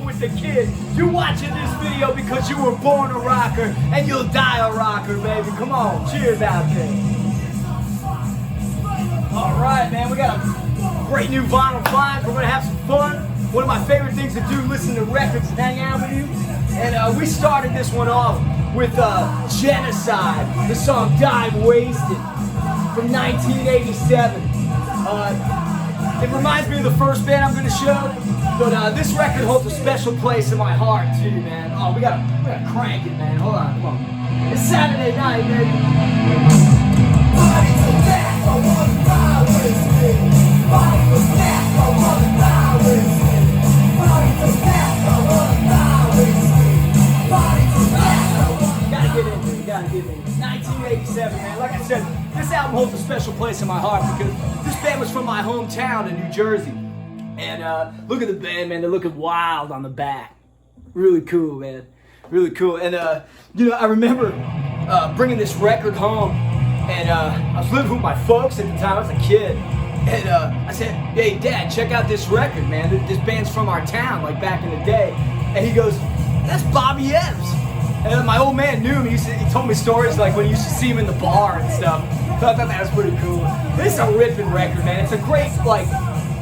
with the kid. You're watching this video because you were born a rocker and you'll die a rocker, baby. Come on, cheers out there. All right, man, we got a great new vinyl find. We're gonna have some fun. One of my favorite things to do, listen to records and hang out with you. And we started this one off with Genocide, the song "Die Wasted" from 1987. It reminds me of the first band I'm going to show, but this record holds a special place in my heart too, man. Oh, we gotta crank it, man. Hold on, come on. It's Saturday night, baby. Body to death, I wanna die with it. Body to death, I wanna die with it. Body to death, I wanna die with it. Body to death, I wanna. Gotta get into it, gotta get into it. 1987, man. Like I said, this album holds a special place in my heart because this band was from my hometown in New Jersey. And look at the band, man. They're looking wild on the back. Really cool, man. Really cool. And, you know, I remember bringing this record home. And I was living with my folks at the time. I was a kid. And I said, hey, Dad, check out this record, man. This band's from our town, like back in the day. And he goes, that's Bobby Epps. And my old man knew him. He told me stories like when he used to see him in the bar and stuff. So I thought that was pretty cool. This is a ripping record, man. It's a great, like,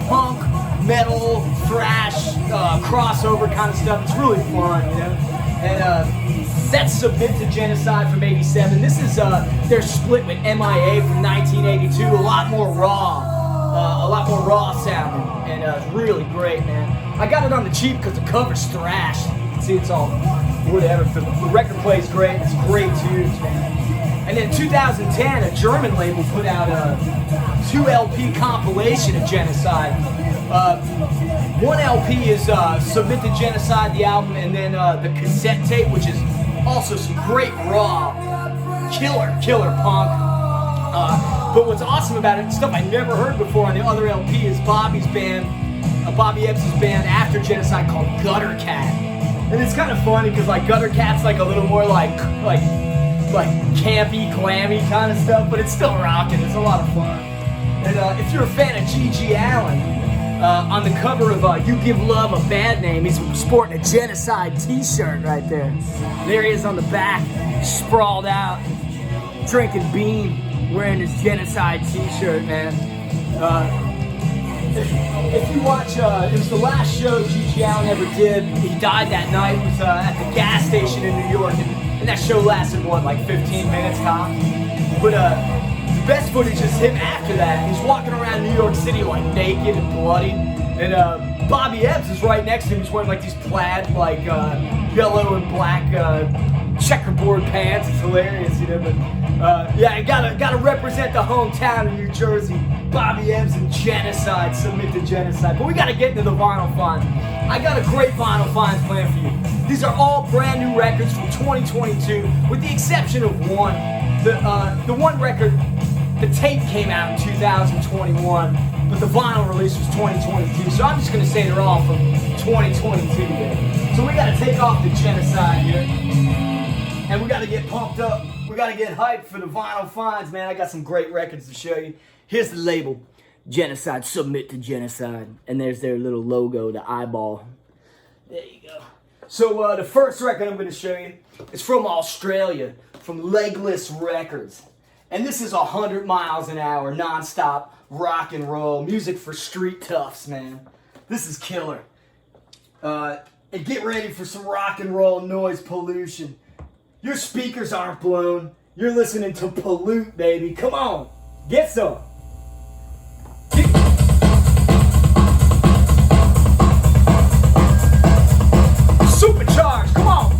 punk, metal, thrash, crossover kind of stuff. It's really fun, you know? And that's Submit to Genocide from 87. This is their split with MIA from 1982. A lot more raw sounding. And it's really great, man. I got it on the cheap because the cover's thrash. You can see it's all whatever. The record plays great. It's great tunes, man. And then 2010, a German label put out a 2 LP compilation of Genocide. One LP is Submit to Genocide, the album, and then the cassette tape, which is also some great raw, killer punk. But what's awesome about it, stuff I never heard before on the other LP, is Bobby's band, Bobby Epps' band after Genocide called Gutter Cat. And it's kind of funny because like Gutter Cat's like a little more like campy, glammy kind of stuff, but it's still rocking. It's a lot of fun. And if you're a fan of G.G. Allen, on the cover of You Give Love a Bad Name, he's sporting a Genocide t-shirt right there. There he is on the back, sprawled out, drinking bean, wearing his Genocide t-shirt, man. If you watch, it was the last show G.G. Allen ever did. He died that night. It was at the gas station in New York, and that show lasted, what, like 15 minutes, Tom? But the best footage is him after that. He's walking around New York City like naked and bloody, and Bobby Epps is right next to him. He's wearing like these plaid, like yellow and black checkerboard pants. It's hilarious, you know. But yeah, gotta represent the hometown of New Jersey. Bobby Epps and Genocide, Submit to Genocide. But we gotta get into the vinyl finds. I got a great vinyl finds planned for you. These are all brand new records from 2022, with the exception of one. The one record, the tape came out in 2021, but the vinyl release was 2022. So I'm just gonna say they're all from 2022 here. So we gotta take off the Genocide here, and we gotta get pumped up. We gotta get hyped for the vinyl finds, man. I got some great records to show you. Here's the label, Genocide, Submit to Genocide. And there's their little logo, the eyeball. There you go. So the first record I'm going to show you is from Australia, from Legless Records. And this is 100 miles an hour, non-stop rock and roll. Music for street toughs, man. This is killer. And get ready for some rock and roll noise pollution. Your speakers aren't blown. You're listening to Pollute, baby. Come on, get some. Supercharged, come on.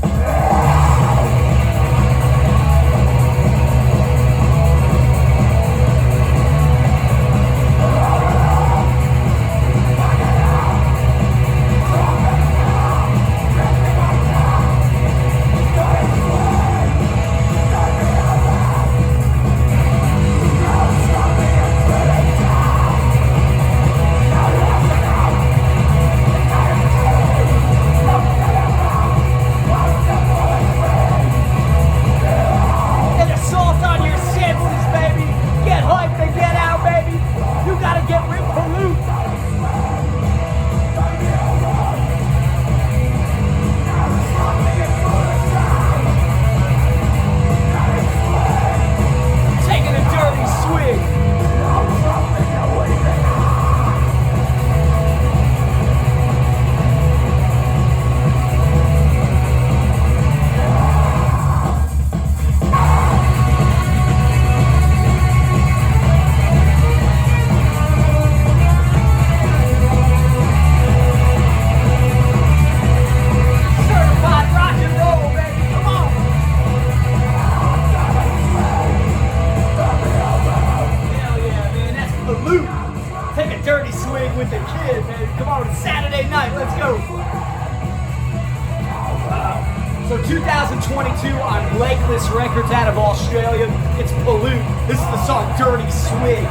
2022 on Legless Records out of Australia. It's Pollute. This is the song Dirty Swig.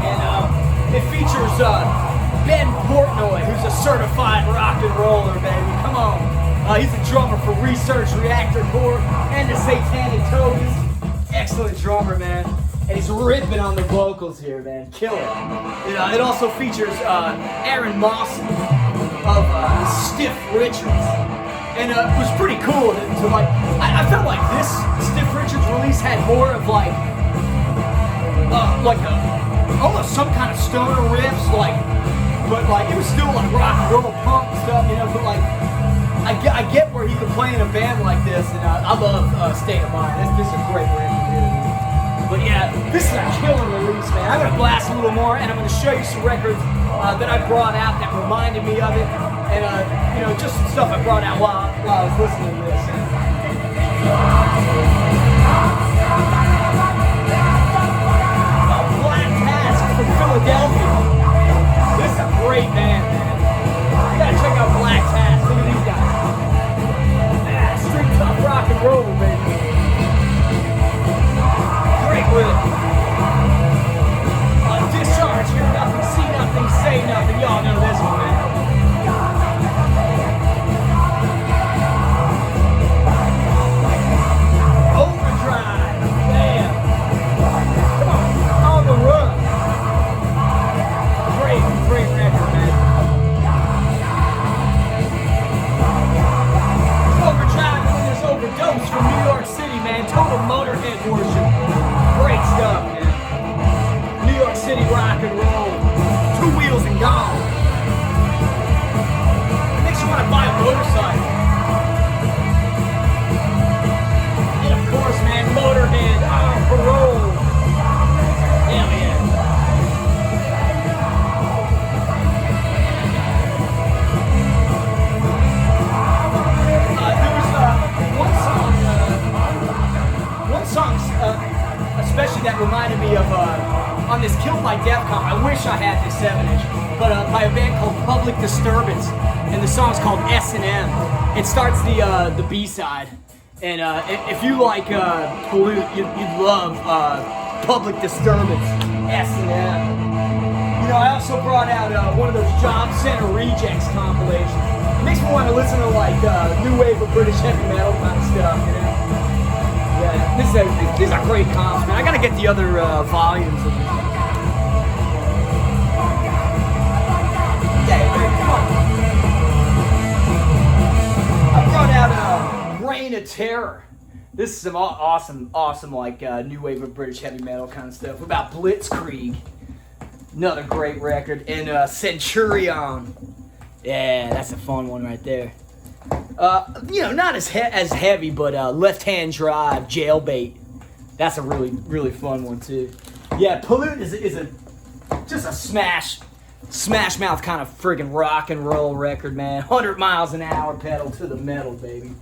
And it features Ben Portnoy, who's a certified rock and roller, baby. Come on. He's a drummer for Research Reactor Corps and the Satanic Togas. Excellent drummer, man. And he's ripping on the vocals here, man. Killer. It also features Aaron Mawson of Stiff Richards. And it was pretty cool to like, I felt like this Stiff Richards release had more of like almost some kind of stoner riffs, but it was still like rock and roll punk stuff, but like, I get where he could play in a band like this, and I love State of Mind. This is a great record, dude. But yeah, this is a killer release, man. I'm gonna blast a little more, and I'm gonna show you some records that I brought out that reminded me of it. And, just some stuff I brought out while I was listening to this. Black Task from Philadelphia. This is a great band, man. You gotta check out Black Task. Look at these guys. Yeah, straight tough rock and roll, baby. Great riff. Discharge, hear nothing, see nothing, say nothing. Y'all know this one, man. From New York City, man. Total Motorhead worship. Great stuff, man. New York City rock and roll. Two wheels and gone. It makes you want to buy a motorcycle. And of course, man, Motorhead on parole. Hell yeah. Especially that reminded me of on this Killed by Death Comp. I wish I had this 7-inch, but by a band called Public Disturbance, and the song's called S&M. It starts the B-side, and if you like Pollute, you'd love Public Disturbance, S&M. I also brought out one of those Job Center Rejects compilations. It makes me want to listen to like new wave of British heavy metal kind of stuff, Yeah, these are great comps, man. I gotta get the other volumes of this. Yeah, man, come on. I brought out Reign of Terror. This is some awesome, like new wave of British heavy metal kind of stuff about Blitzkrieg. Another great record. And Centurion. Yeah, that's a fun one right there. Not as heavy, but Left Hand Drive, Jailbait. That's a really, really fun one too. Yeah, Pollute is just a smash mouth kind of friggin' rock and roll record, man. 100 miles an hour pedal to the metal, baby.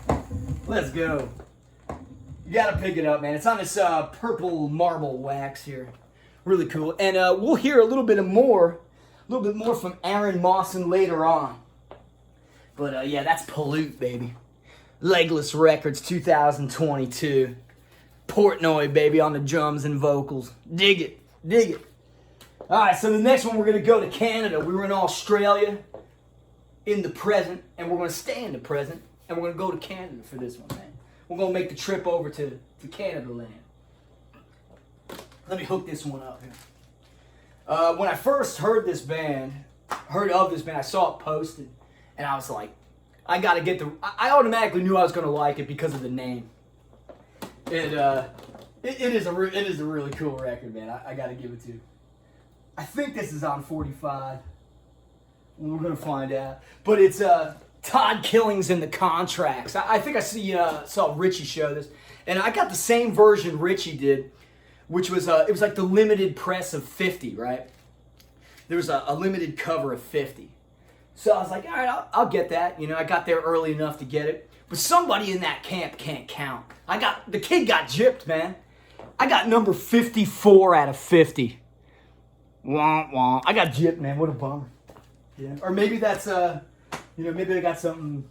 Let's go. You gotta pick it up, man. It's on this purple marble wax here. Really cool. And we'll hear a little bit more from Aaron Mawson later on. But yeah, that's Pollute, baby. Legless Records 2022. Portnoy, baby, on the drums and vocals. Dig it. Alright, so the next one we're going to go to Canada. We were in Australia in the present, and we're going to stay in the present, and we're going to go to Canada for this one, man. We're going to make the trip over to Canada land. Let me hook this one up here. When I first heard of this band, I saw it posted. And I was like, I automatically knew I was going to like it because of the name. It is a really cool record, man. I got to give it to you. I think this is on 45. We're going to find out. But it's Todd Killings in the Contracts. I think I saw Richie show this. And I got the same version Richie did, which was, it was like the limited press of 50, right? There was a limited cover of 50. So I was like, all right, I'll get that. I got there early enough to get it. But somebody in that camp can't count. The kid got gypped, man. I got number 54 out of 50. Wah, wah. I got gypped, man. What a bummer. Yeah. Or maybe that's, maybe I got something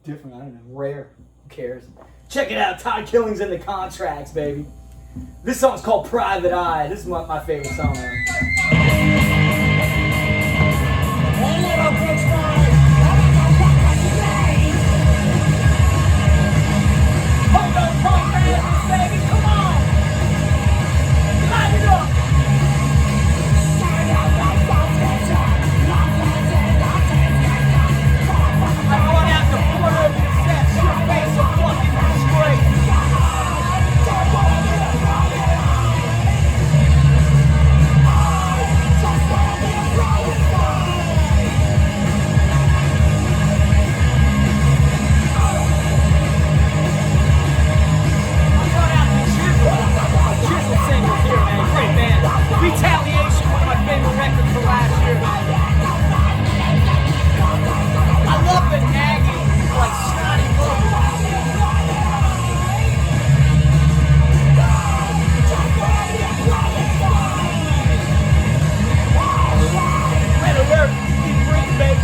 different. I don't know. Rare. Who cares? Check it out, Todd Killings and the Contracts, baby. This song's called Private Eye. This is my favorite song, man. Hold on, punk ass, baby, come on! Light it up! I'm going out to Pollute, Cassette, your face of fucking disgrace. Retaliation, one of my favorite records from last year. I love the nagging, like snotty vocals. Red alert, keep breathing, baby.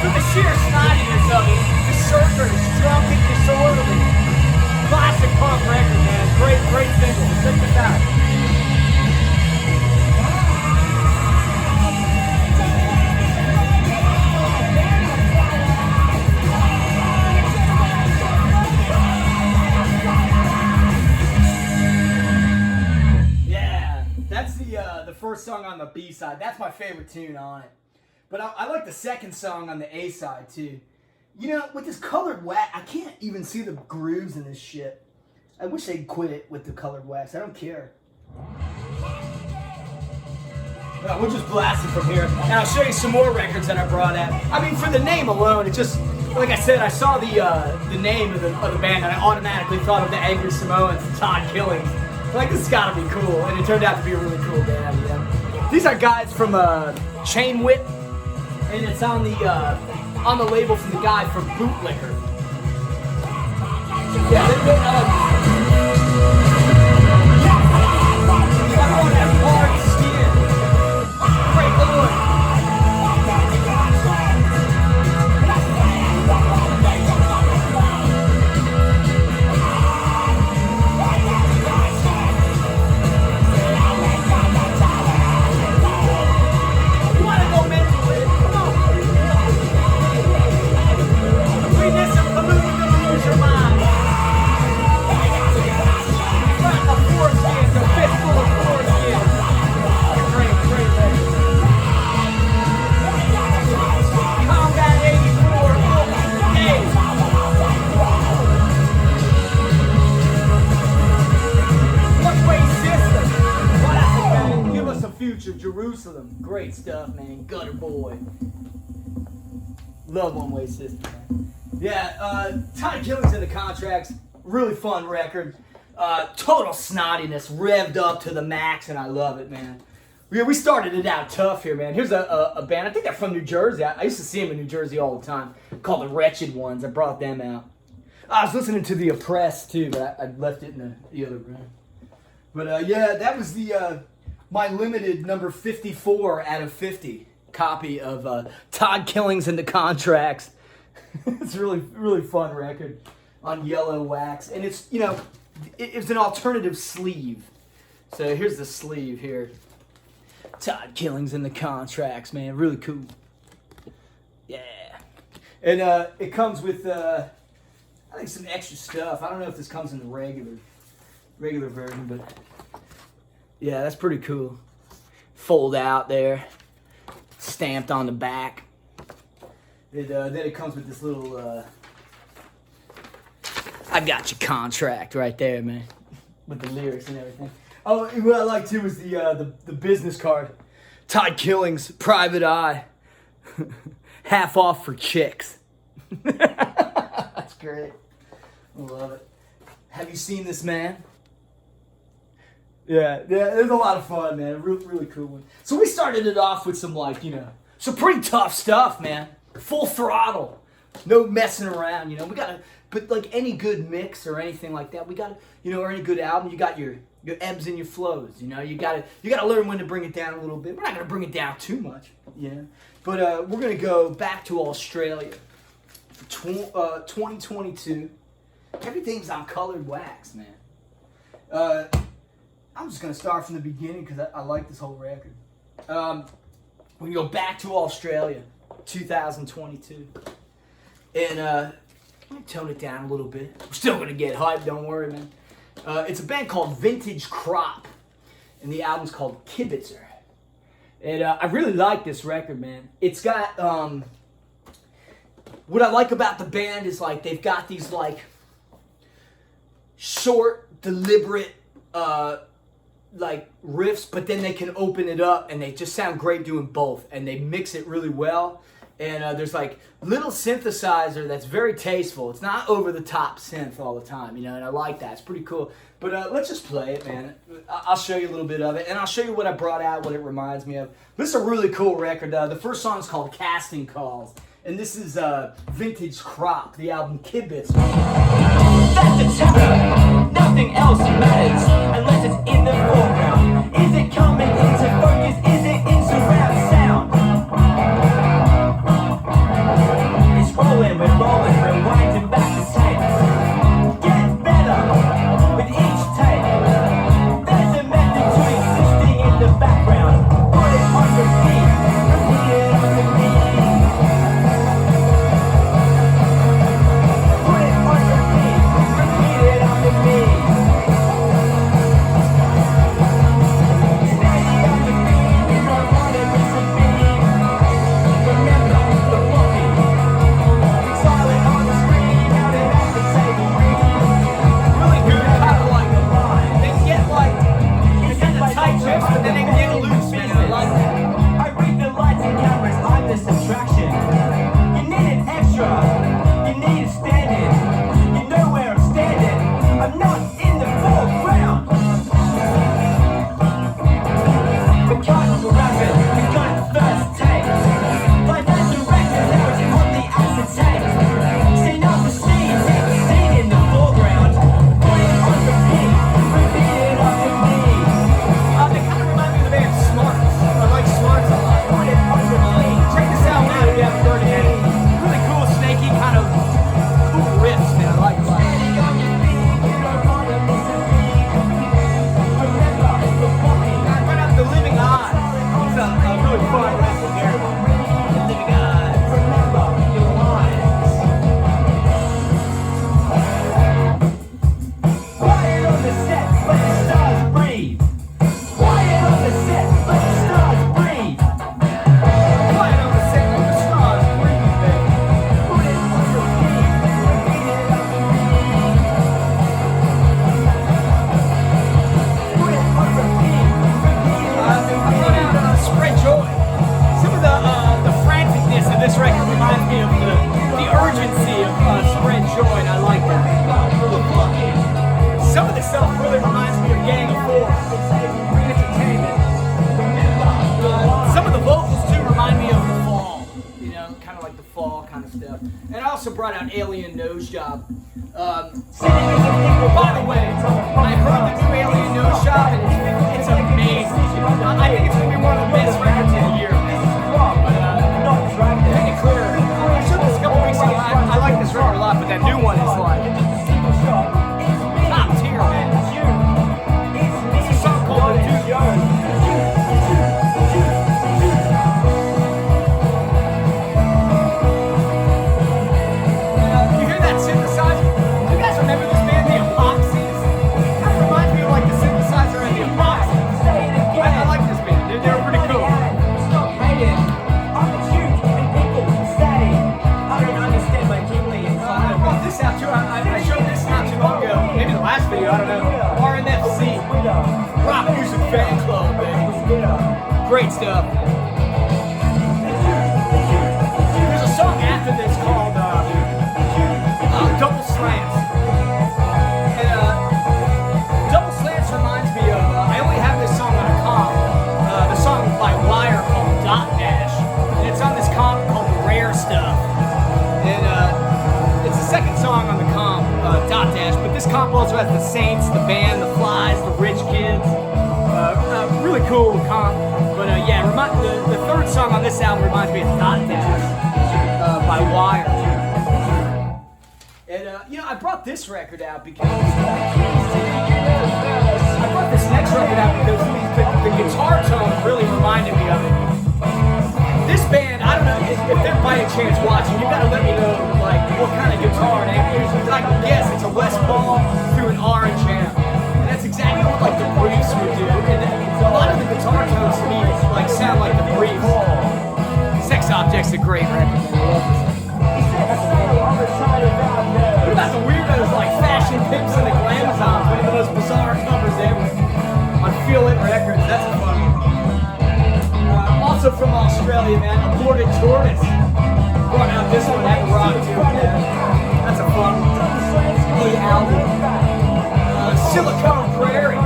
For the sheer snottiness of it, the surfer is drunk and disorderly. Classic punk record, man. Great single. Check this out. Yeah, that's the first song on the B side. That's my favorite tune on it. But I like the second song on the A side too. You know, with this colored wax, I can't even see the grooves in this shit. I wish they'd quit it with the colored wax. I don't care. Well, we'll just blast it from here. And I'll show you some more records that I brought out. I mean, for the name alone, it just, like I said, I saw the name of the band and I automatically thought of the Angry Samoans and Todd Killings. Like, this has got to be cool. And it turned out to be a really cool band, you know. These are guys from Chain Whip. And it's on the label from the guy from Bootlicker. Yeah, everyone has hard skin. Great Lord. You wanna go mental with it? Come on. Read this and Pollute, you're gonna lose your mind. Right, a foreskin, a fistful of foreskin. Great record. Combat 84, hey. One-way system. Classic, man. Give us a future, Jerusalem. Great stuff, man. Gutter boy. Love One-Way System, man. Yeah, Todd Killings and the Contracts. Really fun record. Total snottiness, revved up to the max, and I love it, man. We started it out tough here, man. Here's a band, I think they're from New Jersey. I used to see them in New Jersey all the time, called the Wretched Ones. I brought them out. I was listening to The Oppressed, too, but I left it in the other room. But, yeah, that was my limited number 54 out of 50 copy of Todd Killings and the Contracts. It's a really fun record on yellow wax. And it's, you know, it's an alternative sleeve. So here's the sleeve here. Todd Killings and the Contracts, man. Really cool. Yeah. And it comes with, I think, some extra stuff. I don't know if this comes in the regular version, but yeah, that's pretty cool. Fold out there. Stamped on the back. Then it comes with this little, I got your contract right there, man. With the lyrics and everything. Oh, what I like too is the business card. Todd Killings, Private Eye. Half off for chicks. That's great. I love it. Have you seen this man? Yeah, there's a lot of fun, man. Really cool one. So we started it off with some, like, you know, some pretty tough stuff, man. Full throttle. No messing around, you know. We gotta, but like any good mix or anything like that, we gotta, you know, or any good album, you got your your ebbs and your flows. You know, you gotta learn when to bring it down a little bit. We're not gonna bring it down too much, you know. But we're gonna go back to Australia, 2022. Everything's on colored wax, man. I'm just gonna start from the beginning because I like this whole record. We go back to Australia, 2022, and let me tone it down a little bit. We're still gonna get hyped, don't worry, man. It's a band called Vintage Crop, and the album's called Kibitzer. And I really like this record, man. It's got what I like about the band is like they've got these like short, deliberate like riffs, but then they can open it up and they just sound great doing both, and they mix it really well. And there's like little synthesizer that's very tasteful. It's not over the top synth all the time, you know, and I like that. It's pretty cool. But let's just play it, man. I'll show you a little bit of it, and I'll show you what I brought out, what it reminds me of. This is a really cool record. The first song is called Casting Calls, and this is Vintage Crop, the album Kibitzer. That's a terror. Nothing else matters unless it's in the foreground. Is it coming into focus? Is it in surround sound? It's rolling, we're rolling, rewinding back the tape. Get better with each tape. There's a method to existing in the background. Put it on repeat, repeat it on repeat. Put it on repeat, repeat it on repeat. Steady on the beat, you don't want to miss a beat. Remember the walking. Silent on the screen, out and at the table reading. Really good, kind of like they get like they get the tight chips, but then they get loose, man. I like that. I read the lights and cameras, I'm the subtraction. You need an extra, you need a stand-in. You know where I'm standing, I'm not in the foreground. The curtains were rapid, we got the first take. By that director, now it's on the acetate. Scene after scene, take the scene in the foreground. Put it on repeat, repeat it after me. They kind of remind me of the band Smarts. I like Smarts a lot. Put it on repeat. Check this out now if you haven't heard it. Really cool, snaky, kind of cool riffs, man. I like it a lot. Steady on your feet, you don't wanna miss a beat. Remember the walking. Right out The Living Eye. It's a really fun record here. The Living Eye. Remember your lines. Quiet on the set, let the stars breathe. Quiet on the set, let the stars breathe. Quiet on the set, let the stars breathe, baby. Put it on repeat, repeat it after me. Put it on repeat, repeat it I after me. brought out Spread Joy. Some of the franticness of this record reminds me of the urgency of Spread Joy, and I like that. Some of this stuff really reminds me of Gang of Four. Entertainment. Some of the vocals too remind me of The Fall. You know, kind of like The Fall kind of stuff. And I also brought out Alien Nose Job. By the way, I heard the new Alien Nose Job, and it's amazing. I think it's gonna be one of the best records of the year. But make it clear. I showed this a couple weeks ago. I like this record a lot, but that new one is like top tier, man. It's a song called The Dude. You hear that synthesizer? You guys remember this band, The Epoxies? Kind of reminds me of like the synthesizer in The Epoxies. I like this band. They're pretty cool. Stop hating. I'm the truth and people steady. I don't understand my kingly I brought this out too. I showed this not too long ago. Maybe the last video, I don't know. RNFC. Rock Music Fan Club, baby. Great stuff. There's a song after this called Double Slants. And Double Slants reminds me of, I only have this song on a comp. The song by Wire called Dot Dash. And it's on this comp called The Rare Stuff. And it's the second song on the comp, Dot Dash. But this comp also has the Saints, the band, the Flies, the Rich Kids. cool comp. But yeah, the third song on this album reminds me of Not by Wire. And I brought this record out because the guitar tone really reminded me of it. This band, I don't know if they're by any chance watching. You gotta let me know like what kind of guitar they use. I can guess it's a Les Paul through an orange amp, and that's exactly what like the Briefs would do. And a lot of the guitar tones to me like sound like the Briefs. Sex Object's a great record. What about the weirdos like Fashion Pimps and the Glamazons? One of the most bizarre covers ever on Feel It Records. That's a fun one. Also from Australia, man, Aborted Tortoise. Brought out this one at Rock too, man. That's a fun one. The album. Silicon Prairie.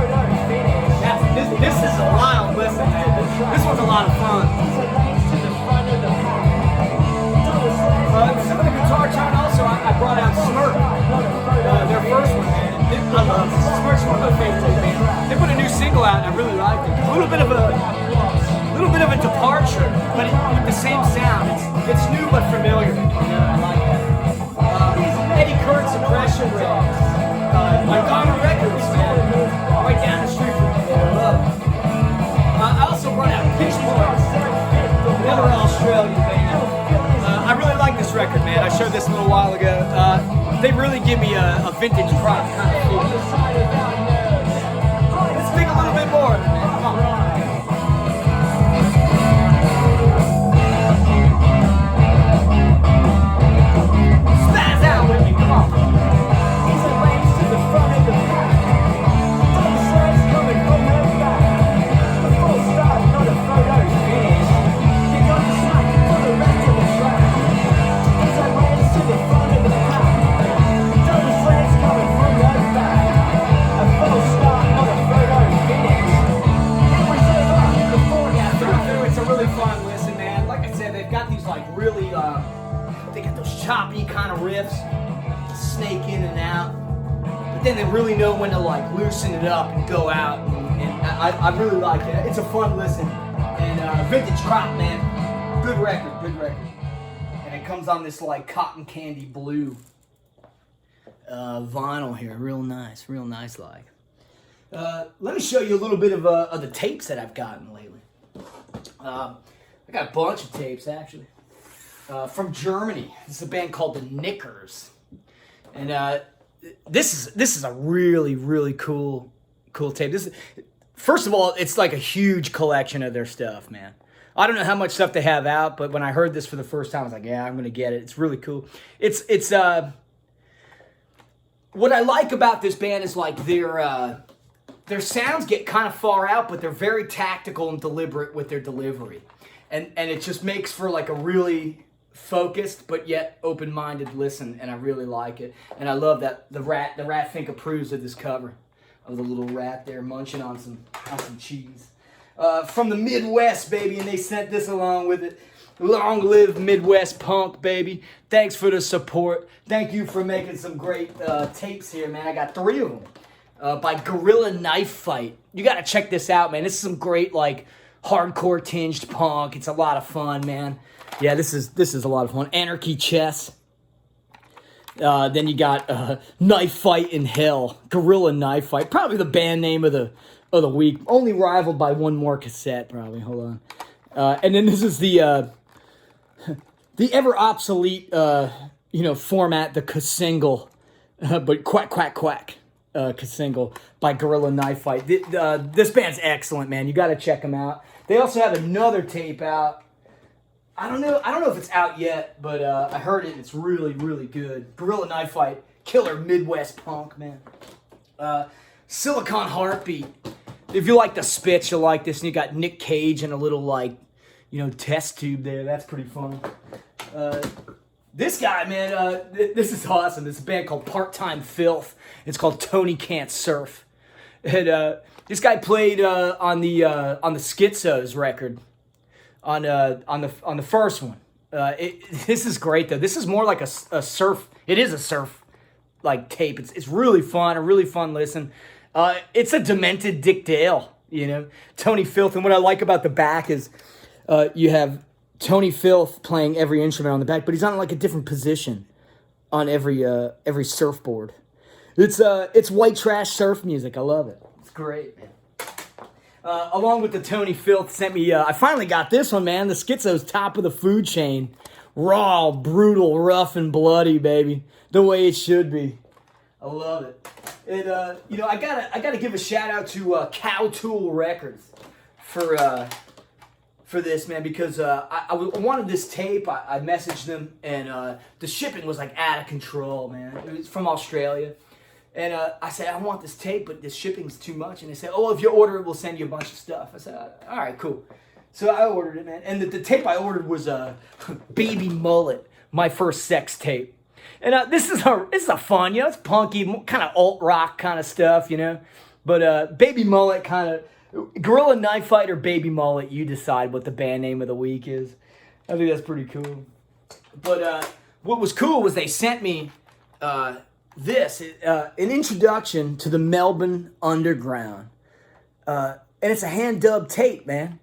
This is a wild listen, man. This one's a lot of fun. Some of the guitar tone also, I brought out Smirk. Their first one, man. I love this. Smirk's one of my favorites, man. They put a new single out and I really liked it. A little bit of a departure, but with the same sound. It's new but familiar. I like that. Eddie Kurt's Suppression Rate. Montgomery Records, man. Right down the street from me. I love it. I also brought out Pitchfork. Another Australian band. I really like this record, man. I showed this a little while ago. They really give me a vintage crop kind of feel. Let's think a little bit more, man. Come on. Spaz out with me, come on. He's a race to the front of the pack. Double slaves coming from her back. A full start, not a photo finish. You got the slack for the rest of the track. He's a race to the front of the pack. Double slaves coming from her back. A full start, not a photo finish. It was over before that. It's a really fun listen, man. Like I said, they've got these like really they got those choppy kind of riffs, snake in and out, but then they really know when to like loosen it up and go out, and I really like it. It's a fun listen, and vintage crop, man, good record, and it comes on this like cotton candy blue vinyl here, real nice like. Let me show you a little bit of the tapes that I've gotten lately. I got a bunch of tapes actually. From Germany. This is a band called the Knickers, and this is a really cool tape. First of all, it's like a huge collection of their stuff, man. I don't know how much stuff they have out, but when I heard this for the first time, I was like, yeah, I'm gonna get it. It's really cool. It's what I like about this band is like their sounds get kind of far out, but they're very tactical and deliberate with their delivery, and it just makes for like a really focused but yet open-minded listen, and I really like it. And I love that the rat Fink approves of this cover of the little rat there munching on some cheese. From the Midwest, baby, and they sent this along with it. Long live Midwest punk, baby. Thanks for the support. Thank you for making some great tapes here, man. I got 3 of them by Gorilla Knife Fight. You got to check this out, man. This is some great like hardcore tinged punk. It's a lot of fun, man. Yeah, this is a lot of fun. Anarchy Chess. Then you got Knife Fight in Hell. Gorilla Knife Fight. Probably the band name of the week. Only rivaled by one more cassette, probably. Hold on. And then this is the ever obsolete format, the Cassingle, but quack Cassingle by Gorilla Knife Fight. This band's excellent, man. You got to check them out. They also have another tape out. I don't know if it's out yet, but I heard it. It's really good. Gorilla Knife Fight, killer Midwest punk, man. Silicon Heartbeat. If you like the spits, you'll like this. And you got Nick Cage and a little like, test tube there. That's pretty fun. This guy, man, this is awesome. It's a band called Part-Time Filth. It's called Tony Can't Surf. And this guy played on the Schizos record. On the first one. This is great though. This is more like a surf. It is a surf like tape. It's really fun. A really fun listen. It's a demented Dick Dale. you know, Tony Filth. And what I like about the back is you have Tony Filth playing every instrument on the back, but he's on like a different position on every surfboard. It's white trash surf music. I love it. It's great, man. Along with the Tony Filth sent me, I finally got this one, man. The Schizo's Top of the Food Chain. Raw, brutal, rough, and bloody, baby. The way it should be. I love it. And, you know, I gotta give a shout out to Cow Tool Records for this, man, because I wanted this tape. I messaged them, and the shipping was like out of control, man. It was from Australia. And I said, I want this tape, but the shipping's too much. And they said, oh, if you order it, we'll send you a bunch of stuff. I said, all right, cool. So I ordered it, man. And the tape I ordered was Baby Mullet, my first sex tape. And this is a fun, you know, it's punky, kind of alt-rock kind of stuff, you know. But Baby Mullet kind of, Gorilla Knife Fight or Baby Mullet, you decide what the band name of the week is. I think that's pretty cool. But what was cool was they sent me this, an introduction to the Melbourne Underground. And it's a hand-dubbed tape, man.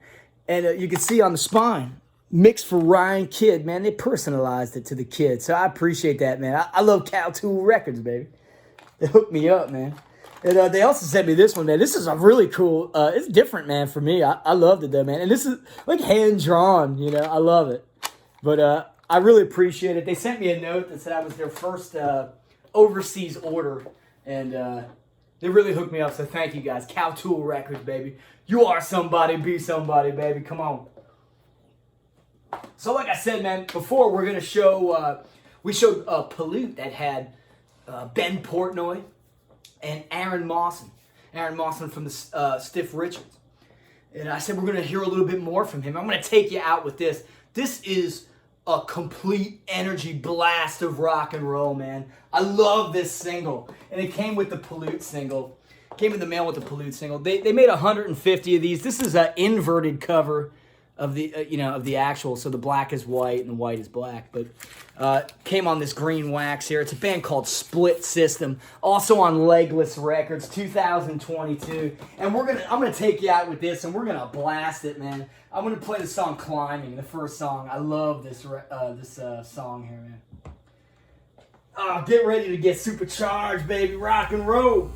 And you can see on the spine, mixed for Ryan Kidd, man. They personalized it to the kid. So I appreciate that, man. I love Cow Tool Records, baby. They hooked me up, man. And they also sent me this one, man. This is a really cool, it's different, man, for me. I loved it, though, man. And this is like hand-drawn, you know. I love it. But I really appreciate it. They sent me a note that said I was their first overseas order. And they really hooked me up, so thank you, guys. Cow Tool Records, baby. You are somebody, be somebody, baby. Come on. So like I said, man, before we're going to show, we showed Pollute that had Ben Portnoy and Aaron Mawson. Aaron Mawson from the Stiff Richards. And I said we're going to hear a little bit more from him. I'm going to take you out with this. This is a complete energy blast of rock and roll, man. I love this single. And it came with the Pollute single. Came in the mail with the Pollute single. They made 150 of these. This is an inverted cover of the of the actual. So the black is white and the white is black. But came on this green wax here. It's a band called Split System. Also on Legless Records, 2022. And I'm gonna take you out with this, and we're gonna blast it, man. I'm gonna play the song "Climbing," the first song. I love this song here, man. Oh, get ready to get supercharged, baby. Rock and roll.